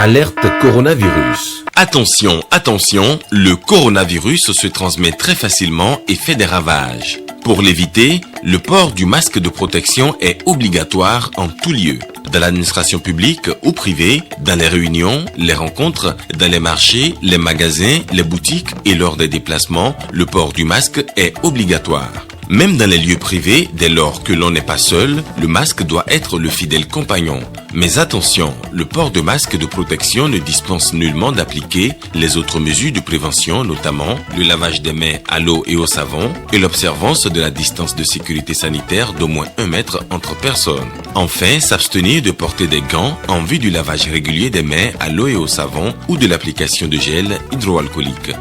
Alerte coronavirus. Attention, attention, le coronavirus se transmet très facilement et fait des ravages. Pour l'éviter, le port du masque de protection est obligatoire en tout lieu. Dans l'administration publique ou privée, dans les réunions, les rencontres, dans les marchés, les magasins, les boutiques et lors des déplacements, le port du masque est obligatoire. Même dans les lieux privés, dès lors que l'on n'est pas seul, le masque doit être le fidèle compagnon. Mais attention, le port de masque de protection ne dispense nullement d'appliquer les autres mesures de prévention, notamment le lavage des mains à l'eau et au savon et l'observance de la distance de sécurité sanitaire d'au moins 1 mètre entre personnes. Enfin, s'abstenir de porter des gants en vue du lavage régulier des mains à l'eau et au savon ou de l'application de gel hydroalcoolique.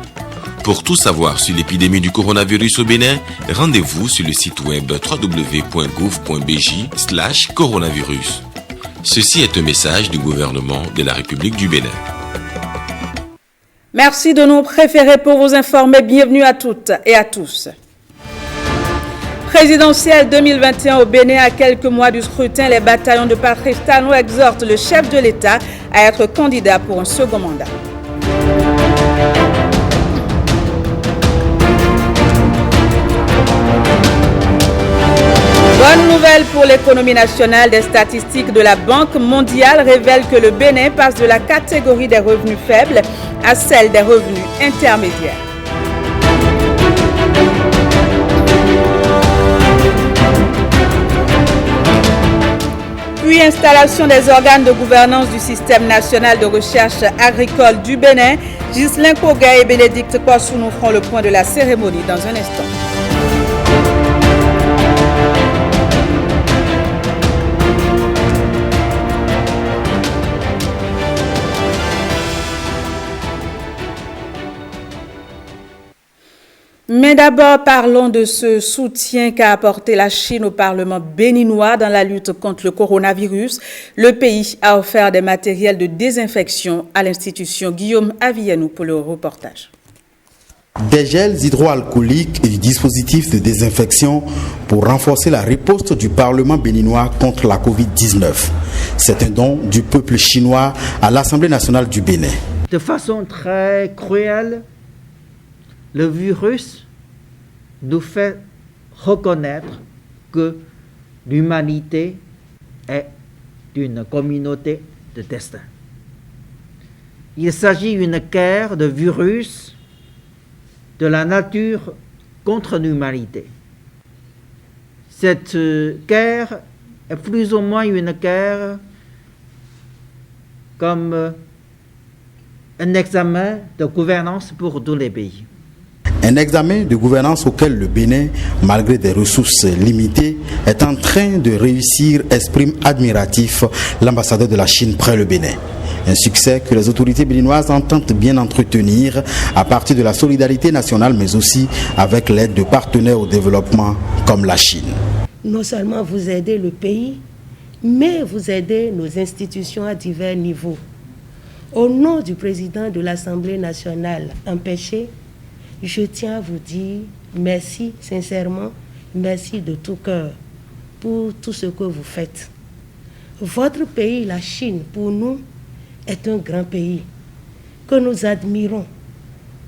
Pour tout savoir sur l'épidémie du coronavirus au Bénin, rendez-vous sur le site web www.gouv.bj/coronavirus. Ceci est un message du gouvernement de la République du Bénin. Merci de nous préférer pour vous informer. Bienvenue à toutes et à tous. Présidentielle 2021 au Bénin, à quelques mois du scrutin, les bataillons de Patrice Talon exhortent le chef de l'État à être candidat pour un second mandat. Bonne nouvelle pour l'économie nationale. Des statistiques de la Banque mondiale révèlent que le Bénin passe de la catégorie des revenus faibles à celle des revenus intermédiaires. Puis installation des organes de gouvernance du système national de recherche agricole du Bénin. Ghislain Koga et Bénédicte Kwassou nous feront le point de la cérémonie dans un instant. Mais d'abord, parlons de ce soutien qu'a apporté la Chine au Parlement béninois dans la lutte contre le coronavirus. Le pays a offert des matériels de désinfection à l'institution. Guillaume Avienou pour le reportage. Des gels hydroalcooliques et du dispositif de désinfection pour renforcer la riposte du Parlement béninois contre la Covid-19. C'est un don du peuple chinois à l'Assemblée nationale du Bénin. De façon très cruelle, le virus nous fait reconnaître que l'humanité est une communauté de destin. Il s'agit d'une guerre de virus de la nature contre l'humanité. Cette guerre est plus ou moins une guerre comme un examen de gouvernance pour tous les pays. Un examen de gouvernance auquel le Bénin, malgré des ressources limitées, est en train de réussir, exprime admiratif l'ambassadeur de la Chine près le Bénin. Un succès que les autorités béninoises entendent bien entretenir à partir de la solidarité nationale, mais aussi avec l'aide de partenaires au développement comme la Chine. Non seulement vous aidez le pays, mais vous aidez nos institutions à divers niveaux. Au nom du président de l'Assemblée nationale empêché, je tiens à vous dire merci sincèrement, merci de tout cœur pour tout ce que vous faites. Votre pays, la Chine, pour nous, est un grand pays que nous admirons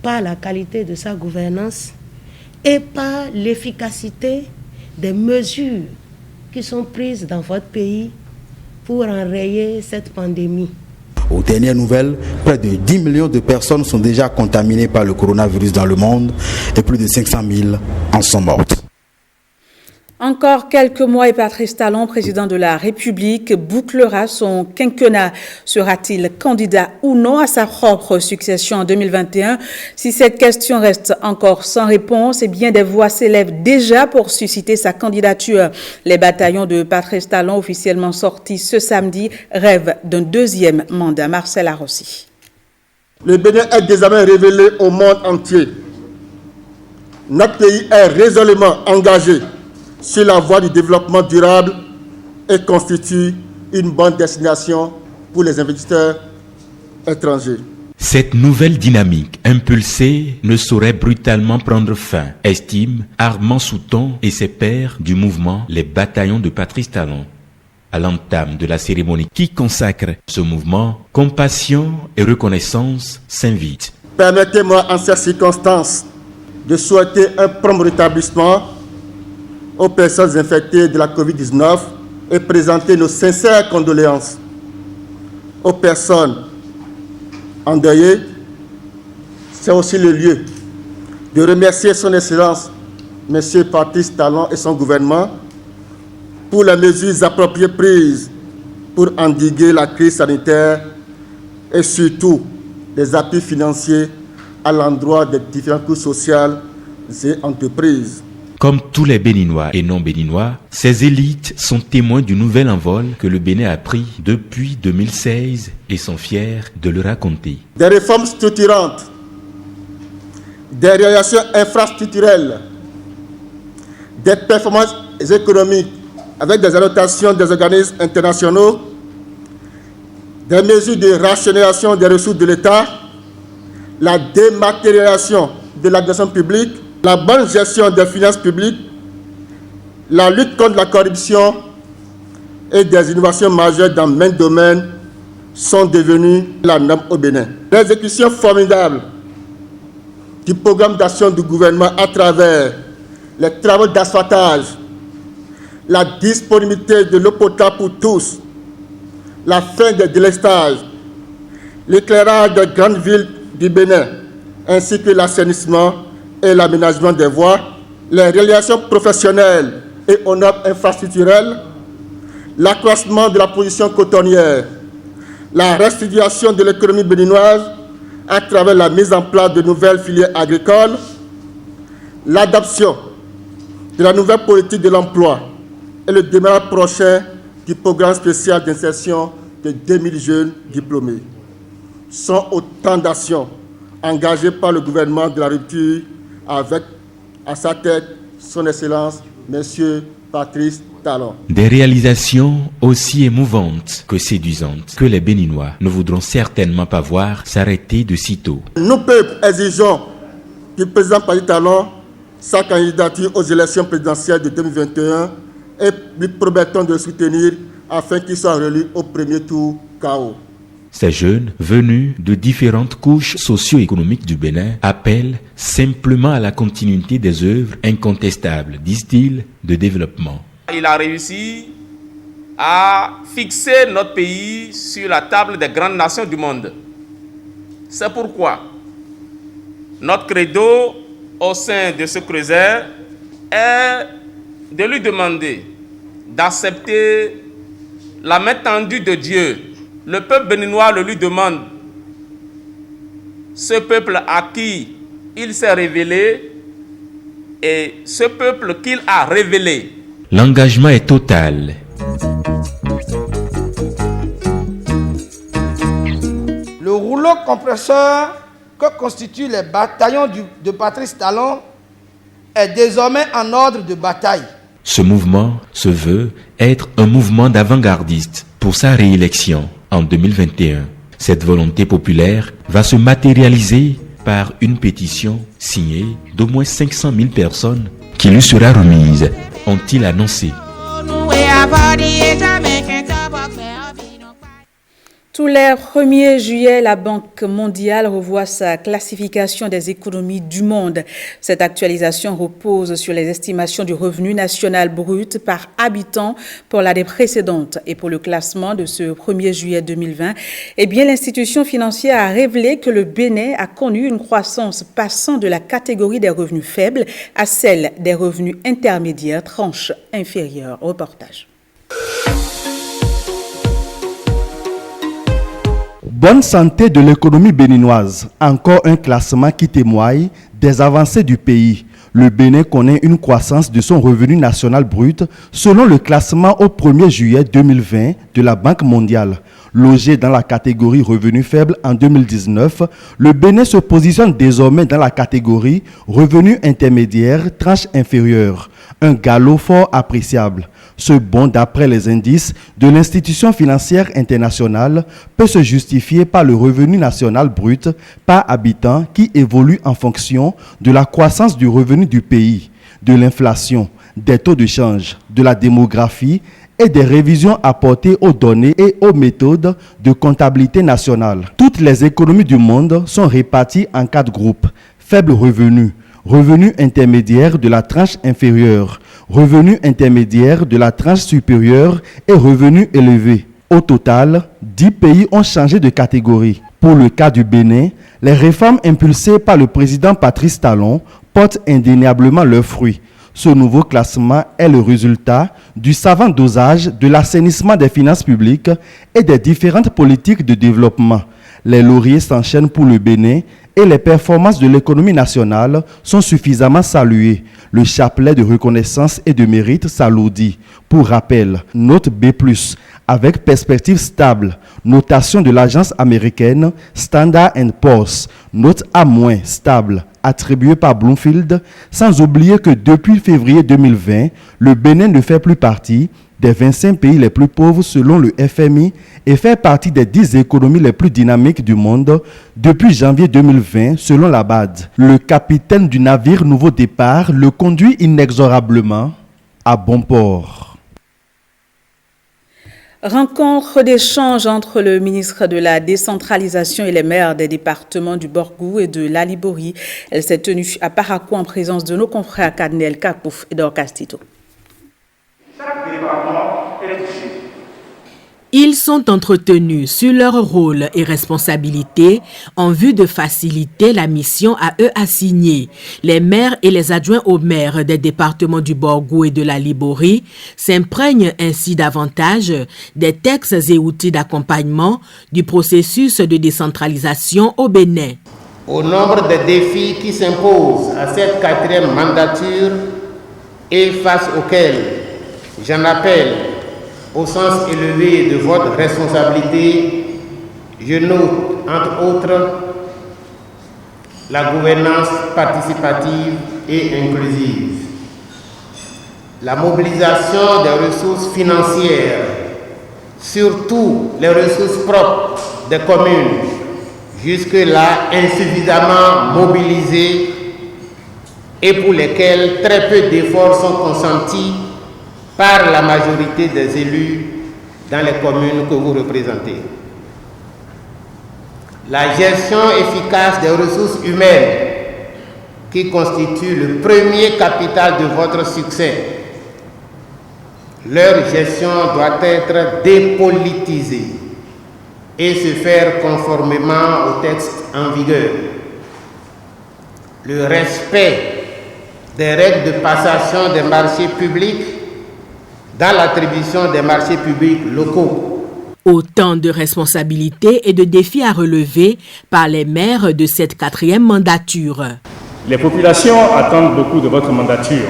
par la qualité de sa gouvernance et par l'efficacité des mesures qui sont prises dans votre pays pour enrayer cette pandémie. Aux dernières nouvelles, près de 10 millions de personnes sont déjà contaminées par le coronavirus dans le monde et plus de 500 000 en sont mortes. Encore quelques mois et Patrice Talon, président de la République, bouclera son quinquennat. Sera-t-il candidat ou non à sa propre succession en 2021? Si cette question reste encore sans réponse, eh bien des voix s'élèvent déjà pour susciter sa candidature. Les bataillons de Patrice Talon, officiellement sortis ce samedi, rêvent d'un deuxième mandat. Marcel Arossi. Le Bénin est désormais révélé au monde entier. Notre pays est résolument engagé sur la voie du développement durable et constitue une bonne destination pour les investisseurs étrangers. Cette nouvelle dynamique impulsée ne saurait brutalement prendre fin, estime Armand Souton et ses pairs du mouvement Les Bataillons de Patrice Talon. À l'entame de la cérémonie qui consacre ce mouvement, compassion et reconnaissance s'invitent. Permettez-moi en ces circonstances de souhaiter un prompt rétablissement aux personnes infectées de la COVID-19 et présenter nos sincères condoléances aux personnes endeuillées. C'est aussi le lieu de remercier son Excellence, M. Patrice Talon et son gouvernement pour les mesures appropriées prises pour endiguer la crise sanitaire et surtout les appuis financiers à l'endroit des différentes couches sociales et entreprises. Comme tous les Béninois et non-Béninois, ces élites sont témoins du nouvel envol que le Bénin a pris depuis 2016 et sont fiers de le raconter. Des réformes structurantes, des réalisations infrastructurelles, des performances économiques avec des annotations des organismes internationaux, des mesures de rationalisation des ressources de l'État, la dématérialisation de l'administration publique, la bonne gestion des finances publiques, la lutte contre la corruption et des innovations majeures dans maints domaines sont devenues la norme au Bénin. L'exécution formidable du programme d'action du gouvernement à travers les travaux d'asphaltage, la disponibilité de l'eau potable pour tous, la fin des délestages, l'éclairage des grandes villes du Bénin, ainsi que l'assainissement et l'aménagement des voies, les réalisations professionnelles et aux normes infrastructurelles, l'accroissement de la production cotonnière, la restitution de l'économie béninoise à travers la mise en place de nouvelles filières agricoles, l'adoption de la nouvelle politique de l'emploi et le démarrage prochain du programme spécial d'insertion de 2000 jeunes diplômés sont autant d'actions engagées par le gouvernement de la rupture avec à sa tête son Excellence, M. Patrice Talon. Des réalisations aussi émouvantes que séduisantes que les Béninois ne voudront certainement pas voir s'arrêter de sitôt. Nous, peuples, exigeons du président Patrice Talon sa candidature aux élections présidentielles de 2021 et lui promettons de le soutenir afin qu'il soit réélu au premier tour KO. Ces jeunes, venus de différentes couches socio-économiques du Bénin, appellent simplement à la continuité des œuvres incontestables, disent-ils, de développement. Il a réussi à fixer notre pays sur la table des grandes nations du monde. C'est pourquoi notre credo au sein de ce creuset est de lui demander d'accepter la main tendue de Dieu. Le peuple béninois le lui demande. Ce peuple à qui il s'est révélé et ce peuple qu'il a révélé. L'engagement est total. Le rouleau compresseur que constituent les bataillons de Patrice Talon est désormais en ordre de bataille. Ce mouvement se veut être un mouvement d'avant-gardiste pour sa réélection en 2021. Cette volonté populaire va se matérialiser par une pétition signée d'au moins 500 000 personnes qui lui sera remise, ont-ils annoncé. Tous les 1er juillet, la Banque mondiale revoit sa classification des économies du monde. Cette actualisation repose sur les estimations du revenu national brut par habitant pour l'année précédente. Et pour le classement de ce 1er juillet 2020, l'institution financière a révélé que le Bénin a connu une croissance passant de la catégorie des revenus faibles à celle des revenus intermédiaires, tranche inférieure. Reportage. Bonne santé de l'économie béninoise, encore un classement qui témoigne des avancées du pays. Le Bénin connaît une croissance de son revenu national brut selon le classement au 1er juillet 2020 de la Banque mondiale. Logé dans la catégorie revenu faible en 2019, le Bénin se positionne désormais dans la catégorie revenu intermédiaire, tranche inférieure. Un galop fort appréciable. Ce bond, d'après les indices de l'institution financière internationale, peut se justifier par le revenu national brut par habitant qui évolue en fonction de la croissance du revenu du pays, de l'inflation, des taux de change, de la démographie et des révisions apportées aux données et aux méthodes de comptabilité nationale. Toutes les économies du monde sont réparties en 4 groupes. Faible revenu, revenu intermédiaire de la tranche inférieure, revenu intermédiaire de la tranche supérieure et revenu élevé. Au total, 10 pays ont changé de catégorie. Pour le cas du Bénin, les réformes impulsées par le président Patrice Talon portent indéniablement leurs fruits. Ce nouveau classement est le résultat du savant dosage de l'assainissement des finances publiques et des différentes politiques de développement. Les lauriers s'enchaînent pour le Bénin et les performances de l'économie nationale sont suffisamment saluées. Le chapelet de reconnaissance et de mérite s'alourdit. Pour rappel, note B+, avec perspective stable, notation de l'agence américaine Standard & Poor's, note A- stable, attribuée par Bloomfield, sans oublier que depuis février 2020, le Bénin ne fait plus partie des 25 pays les plus pauvres selon le FMI et fait partie des 10 économies les plus dynamiques du monde depuis janvier 2020 selon la BAD. Le capitaine du navire Nouveau Départ le conduit inexorablement à bon port. Rencontre d'échange entre le ministre de la Décentralisation et les maires des départements du Borgou et de l'Alibori. Elle s'est tenue à Parakou en présence de nos confrères Cadnel Kapouf et d'Orcastito. Chaque département est touché. Ils sont entretenus sur leur rôle et responsabilités en vue de faciliter la mission à eux assignée. Les maires et les adjoints aux maires des départements du Borgou et de la Libori s'imprègnent ainsi davantage des textes et outils d'accompagnement du processus de décentralisation au Bénin. Au nombre des défis qui s'imposent à cette 4e mandature et face auxquels j'en appelle au sens élevé de votre responsabilité, je note, entre autres, la gouvernance participative et inclusive, la mobilisation des ressources financières, surtout les ressources propres des communes, jusque-là insuffisamment mobilisées et pour lesquelles très peu d'efforts sont consentis par la majorité des élus dans les communes que vous représentez. La gestion efficace des ressources humaines qui constitue le premier capital de votre succès. Leur gestion doit être dépolitisée et se faire conformément aux textes en vigueur. Le respect des règles de passation des marchés publics dans l'attribution des marchés publics locaux. Autant de responsabilités et de défis à relever par les maires de cette 4e mandature. Les populations attendent beaucoup de votre mandature.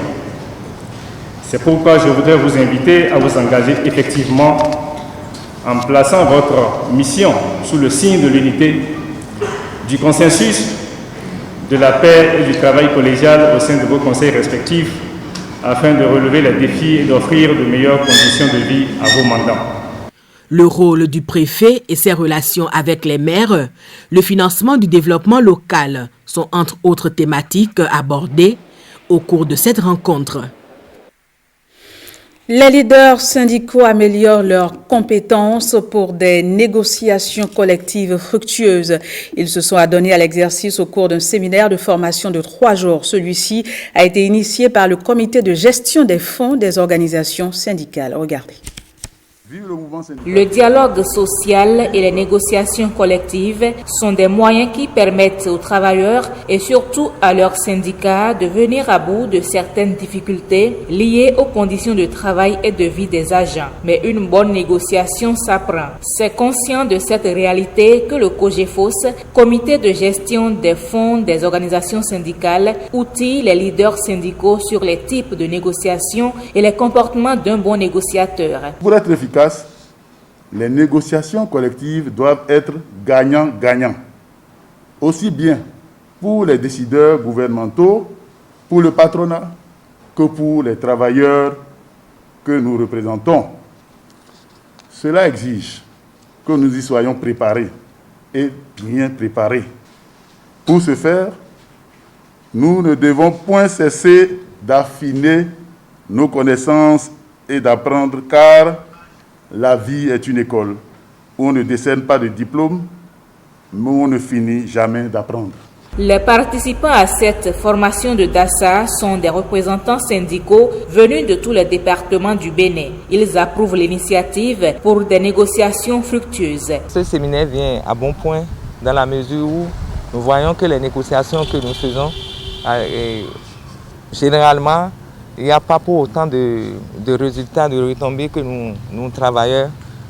C'est pourquoi je voudrais vous inviter à vous engager effectivement en plaçant votre mission sous le signe de l'unité, du consensus, de la paix et du travail collégial au sein de vos conseils respectifs, afin de relever les défis et d'offrir de meilleures conditions de vie à vos mandants. Le rôle du préfet et ses relations avec les maires, le financement du développement local sont entre autres thématiques abordées au cours de cette rencontre. Les leaders syndicaux améliorent leurs compétences pour des négociations collectives fructueuses. Ils se sont adonnés à l'exercice au cours d'un séminaire de formation de 3 jours. Celui-ci a été initié par le comité de gestion des fonds des organisations syndicales. Regardez. Le dialogue social et les négociations collectives sont des moyens qui permettent aux travailleurs et surtout à leurs syndicats de venir à bout de certaines difficultés liées aux conditions de travail et de vie des agents. Mais une bonne négociation s'apprend. C'est conscient de cette réalité que le COGEFOS, comité de gestion des fonds des organisations syndicales, outille les leaders syndicaux sur les types de négociations et les comportements d'un bon négociateur. Pour être efficace, les négociations collectives doivent être gagnant-gagnant, aussi bien pour les décideurs gouvernementaux, pour le patronat, que pour les travailleurs que nous représentons. Cela exige que nous y soyons préparés et bien préparés. Pour ce faire, nous ne devons point cesser d'affiner nos connaissances et d'apprendre, car la vie est une école où on ne décerne pas de diplôme, mais où on ne finit jamais d'apprendre. Les participants à cette formation de Dassa sont des représentants syndicaux venus de tous les départements du Bénin. Ils approuvent l'initiative pour des négociations fructueuses. Ce séminaire vient à bon point dans la mesure où nous voyons que les négociations que nous faisons, généralement, il n'y a pas pour autant de résultats, de retombées que nous travailleurs,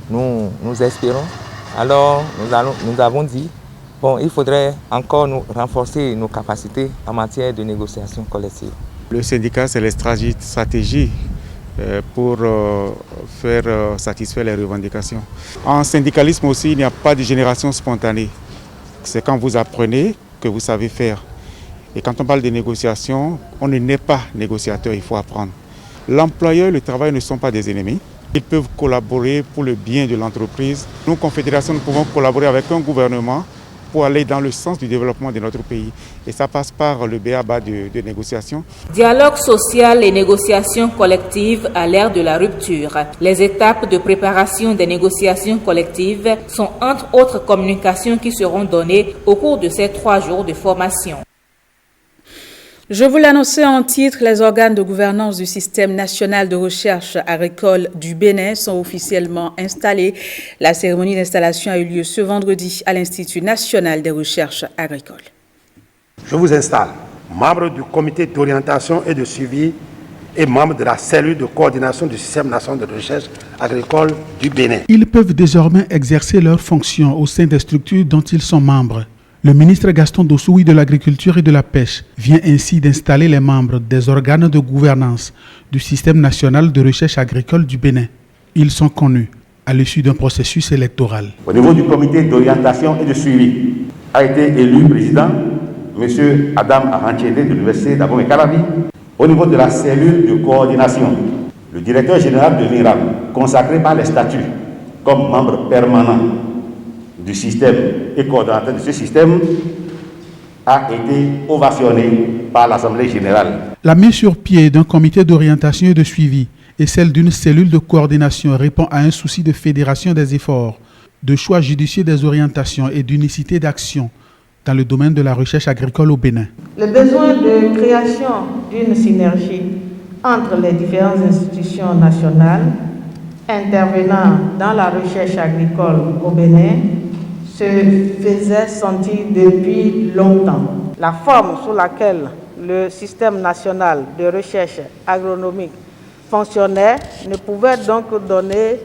nous espérons. Alors nous avons dit, il faudrait encore renforcer nos capacités en matière de négociation collective. Le syndicat, c'est les stratégies pour faire satisfaire les revendications. En syndicalisme aussi, il n'y a pas de génération spontanée. C'est quand vous apprenez que vous savez faire. Et quand on parle de négociation, on ne naît pas négociateur, il faut apprendre. L'employeur et le travail ne sont pas des ennemis. Ils peuvent collaborer pour le bien de l'entreprise. Nous, Confédération, nous pouvons collaborer avec un gouvernement pour aller dans le sens du développement de notre pays. Et ça passe par le b.a.-ba de négociation. Dialogue social et négociation collective à l'ère de la rupture. Les étapes de préparation des négociations collectives sont entre autres communications qui seront données au cours de ces 3 jours de formation. Je vous l'annonçais en titre, les organes de gouvernance du système national de recherche agricole du Bénin sont officiellement installés. La cérémonie d'installation a eu lieu ce vendredi à l'Institut national des recherches agricoles. Je vous installe, membre du comité d'orientation et de suivi et membre de la cellule de coordination du système national de recherche agricole du Bénin. Ils peuvent désormais exercer leurs fonctions au sein des structures dont ils sont membres. Le ministre Gaston Dossoui de l'Agriculture et de la Pêche vient ainsi d'installer les membres des organes de gouvernance du système national de recherche agricole du Bénin. Ils sont connus à l'issue d'un processus électoral. Au niveau du comité d'orientation et de suivi, a été élu président M. Adam Arantiédé de l'Université d'Abomey-Calavi. Au niveau de la cellule de coordination, le directeur général de l'INRAM, consacré par les statuts comme membre permanent du système et coordonnateur de ce système, a été ovationné par l'Assemblée générale. La mise sur pied d'un comité d'orientation et de suivi et celle d'une cellule de coordination répond à un souci de fédération des efforts, de choix judicieux des orientations et d'unicité d'action dans le domaine de la recherche agricole au Bénin. Le besoin de création d'une synergie entre les différentes institutions nationales intervenant dans la recherche agricole au Bénin se faisait sentir depuis longtemps. La forme sous laquelle le système national de recherche agronomique fonctionnait ne pouvait donc donner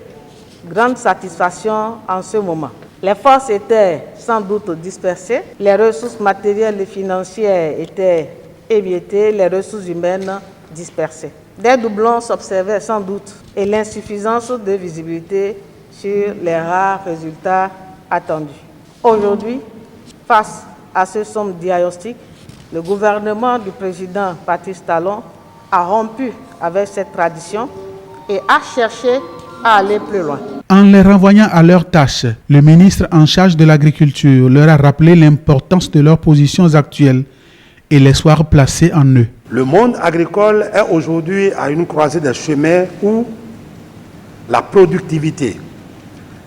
grande satisfaction en ce moment. Les forces étaient sans doute dispersées, les ressources matérielles et financières étaient émiettées, les ressources humaines dispersées. Des doublons s'observaient sans doute et l'insuffisance de visibilité sur les rares résultats attendus. Aujourd'hui, face à ce sombre diagnostic, le gouvernement du président Patrice Talon a rompu avec cette tradition et a cherché à aller plus loin. En les renvoyant à leurs tâches, le ministre en charge de l'agriculture leur a rappelé l'importance de leurs positions actuelles et l'espoir placé en eux. Le monde agricole est aujourd'hui à une croisée des chemins où la productivité,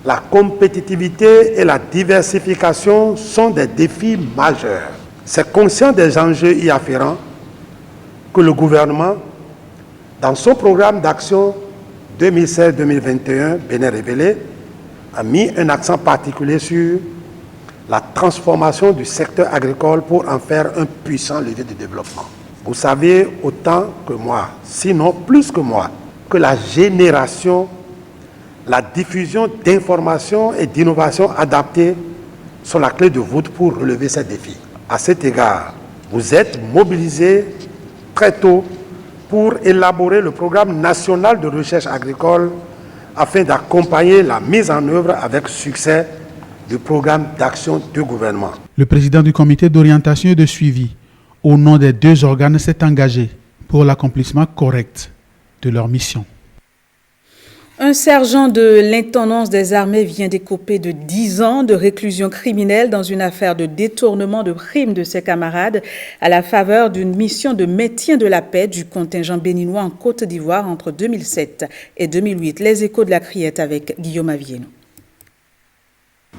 la compétitivité et la diversification sont des défis majeurs. C'est conscient des enjeux y afférents que le gouvernement, dans son programme d'action 2016-2021, Bénin révélé, a mis un accent particulier sur la transformation du secteur agricole pour en faire un puissant levier de développement. Vous savez autant que moi, sinon plus que moi, que la génération, la diffusion d'informations et d'innovations adaptées sont la clé de voûte pour relever ces défis. À cet égard, vous êtes mobilisés très tôt pour élaborer le programme national de recherche agricole afin d'accompagner la mise en œuvre avec succès du programme d'action du gouvernement. Le président du comité d'orientation et de suivi, au nom des 2 organes, s'est engagé pour l'accomplissement correct de leur mission. Un sergent de l'intendance des armées vient d'écoper de 10 ans de réclusion criminelle dans une affaire de détournement de primes de ses camarades à la faveur d'une mission de maintien de la paix du contingent béninois en Côte d'Ivoire entre 2007 et 2008. Les échos de la Criette avec Guillaume Avieno.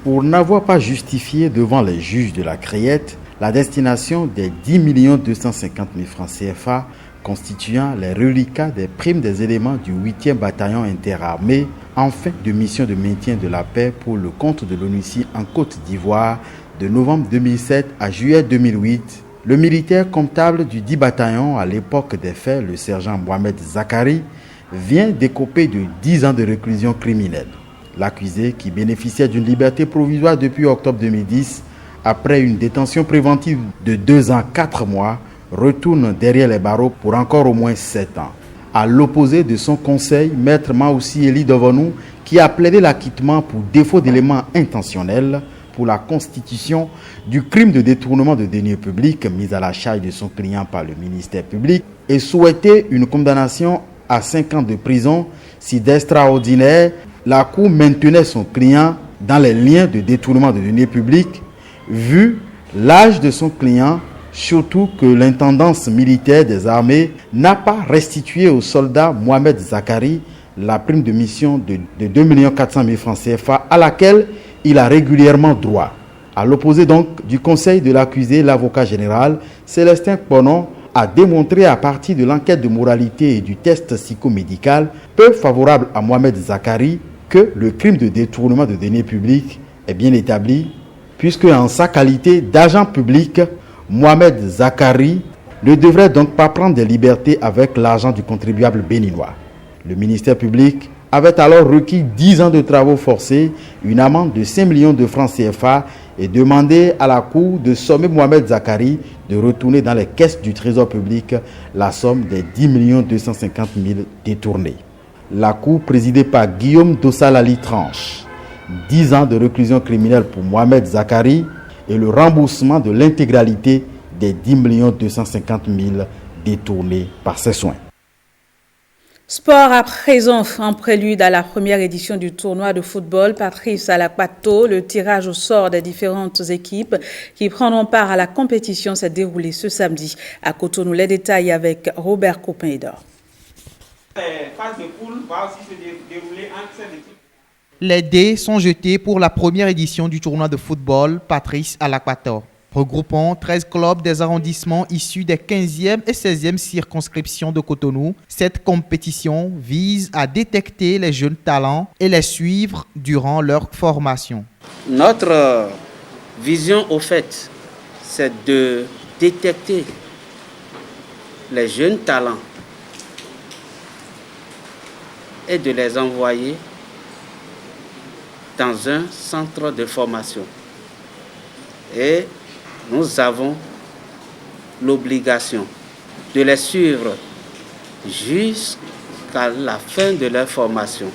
Pour n'avoir pas justifié devant les juges de la Criette la destination des 10 250 000 francs CFA constituant les reliquats des primes des éléments du 8e bataillon interarmé en fin de mission de maintien de la paix pour le compte de l'ONUCI en Côte d'Ivoire de novembre 2007 à juillet 2008. Le militaire comptable du 10 bataillon à l'époque des faits, le sergent Mohamed Zakari, vient d'écoper de 10 ans de réclusion criminelle. L'accusé, qui bénéficiait d'une liberté provisoire depuis octobre 2010, après une détention préventive de 2 ans 4 mois, retourne derrière les barreaux pour encore au moins 7 ans. À l'opposé de son conseil, maître Maoussi Eli Dovonou, qui a plaidé l'acquittement pour défaut d'éléments intentionnels pour la constitution du crime de détournement de deniers publics mis à la charge de son client par le ministère public et souhaitait une condamnation à 5 ans de prison si d'extraordinaire, la Cour maintenait son client dans les liens de détournement de deniers publics vu l'âge de son client, surtout que l'intendance militaire des armées n'a pas restitué au soldat Mohamed Zakari la prime de mission de 2 400 000 francs CFA à laquelle il a régulièrement droit. À l'opposé donc du conseil de l'accusé, l'avocat général Célestin Ponon a démontré à partir de l'enquête de moralité et du test psychomédical peu favorable à Mohamed Zakari que le crime de détournement de deniers publics est bien établi puisque en sa qualité d'agent public, Mohamed Zakari ne devrait donc pas prendre des libertés avec l'argent du contribuable béninois. Le ministère public avait alors requis 10 ans de travaux forcés, une amende de 5 millions de francs CFA et demandé à la Cour de sommer Mohamed Zakari de retourner dans les caisses du Trésor public la somme des 10 250 000 détournés. La Cour, présidée par Guillaume Dossalali tranche 10 ans de réclusion criminelle pour Mohamed Zakari et le remboursement de l'intégralité des 10 250 000 détournés par ses soins. Sport à présent, en prélude à la première édition du tournoi de football Patrice Alakpato, le tirage au sort des différentes équipes qui prendront part à la compétition s'est déroulé ce samedi à Cotonou. Les détails avec Robert Copin-Edor. Les phases de poule vont aussi se dérouler entre ces équipes. Les dés sont jetés pour la première édition du tournoi de football Patrice Alakpato, regroupant 13 clubs des arrondissements issus des 15e et 16e circonscriptions de Cotonou. Cette compétition vise à détecter les jeunes talents et les suivre durant leur formation. Notre vision, au fait, c'est de détecter les jeunes talents et de les envoyer dans un centre de formation. Et nous avons l'obligation de les suivre jusqu'à la fin de leur formation.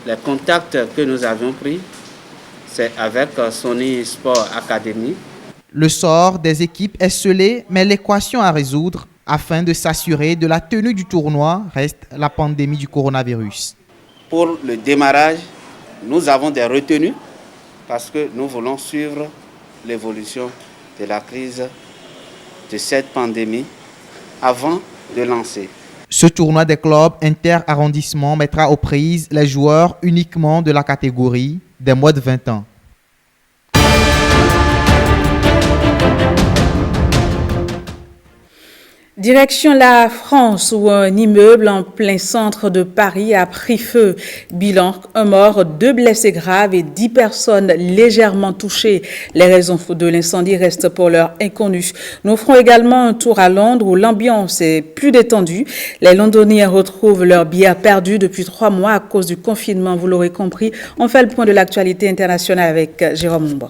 Les contacts que nous avons pris, c'est avec Sony Sport Academy. Le sort des équipes est scellé, mais l'équation à résoudre afin de s'assurer de la tenue du tournoi reste la pandémie du coronavirus. Pour le démarrage, nous avons des retenues parce que nous voulons suivre l'évolution de la crise de cette pandémie avant de lancer. Ce tournoi des clubs inter-arrondissement mettra aux prises les joueurs uniquement de la catégorie des moins de 20 ans. Direction la France où un immeuble en plein centre de Paris a pris feu. Bilan, un mort, 2 blessés graves et 10 personnes légèrement touchées. Les raisons de l'incendie restent pour l'heure inconnues. Nous ferons également un tour à Londres où l'ambiance est plus détendue. Les Londoniens retrouvent leur bière perdue depuis 3 mois à cause du confinement. Vous l'aurez compris, on fait le point de l'actualité internationale avec Jérôme Mumba.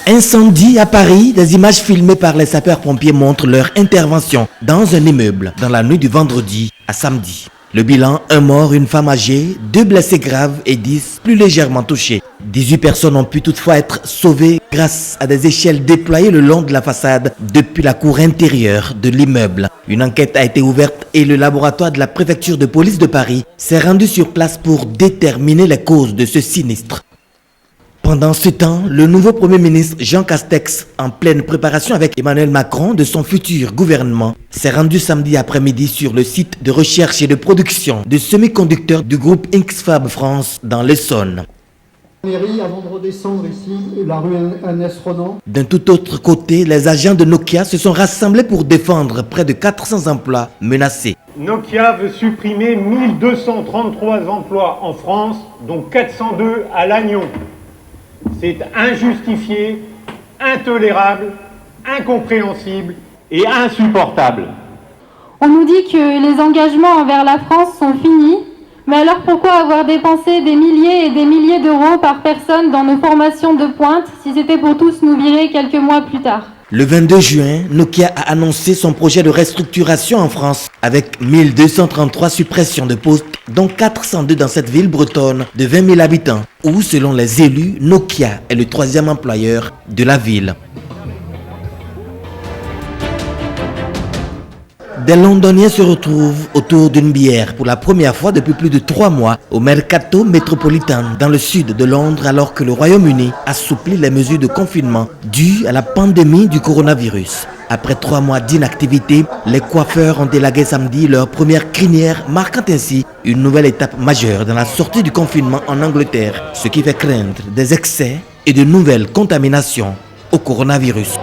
Incendie à Paris, des images filmées par les sapeurs-pompiers montrent leur intervention dans un immeuble dans la nuit du vendredi à samedi. Le bilan, un mort, une femme âgée, 2 blessés graves et 10 plus légèrement touchés. 18 personnes ont pu toutefois être sauvées grâce à des échelles déployées le long de la façade depuis la cour intérieure de l'immeuble. Une enquête a été ouverte et le laboratoire de la préfecture de police de Paris s'est rendu sur place pour déterminer les causes de ce sinistre. Pendant ce temps, le nouveau Premier ministre Jean Castex, en pleine préparation avec Emmanuel Macron de son futur gouvernement, s'est rendu samedi après-midi sur le site de recherche et de production de semi-conducteurs du groupe X-Fab France dans l'Essonne. Avant de redescendre ici, la rue Ernest Renan. D'un tout autre côté, les agents de Nokia se sont rassemblés pour défendre près de 400 emplois menacés. Nokia veut supprimer 1233 emplois en France, dont 402 à Lannion. C'est injustifié, intolérable, incompréhensible et insupportable. On nous dit que les engagements envers la France sont finis, mais alors pourquoi avoir dépensé des milliers et des milliers d'euros par personne dans nos formations de pointe si c'était pour tous nous virer quelques mois plus tard ? Le 22 juin, Nokia a annoncé son projet de restructuration en France avec 1233 suppressions de postes, dont 402 dans cette ville bretonne de 20 000 habitants, où, selon les élus, Nokia est le 3e employeur de la ville. Des Londoniens se retrouvent autour d'une bière pour la première fois depuis plus de 3 mois au Mercato Metropolitan dans le sud de Londres, alors que le Royaume-Uni assouplit les mesures de confinement dues à la pandémie du coronavirus. Après 3 mois d'inactivité, les coiffeurs ont élagué samedi leur première crinière, marquant ainsi une nouvelle étape majeure dans la sortie du confinement en Angleterre, ce qui fait craindre des excès et de nouvelles contaminations au coronavirus.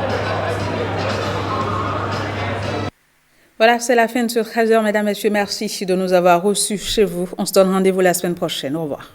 Voilà, c'est la fin de ce 13h. Mesdames, Messieurs, merci de nous avoir reçus chez vous. On se donne rendez-vous la semaine prochaine. Au revoir.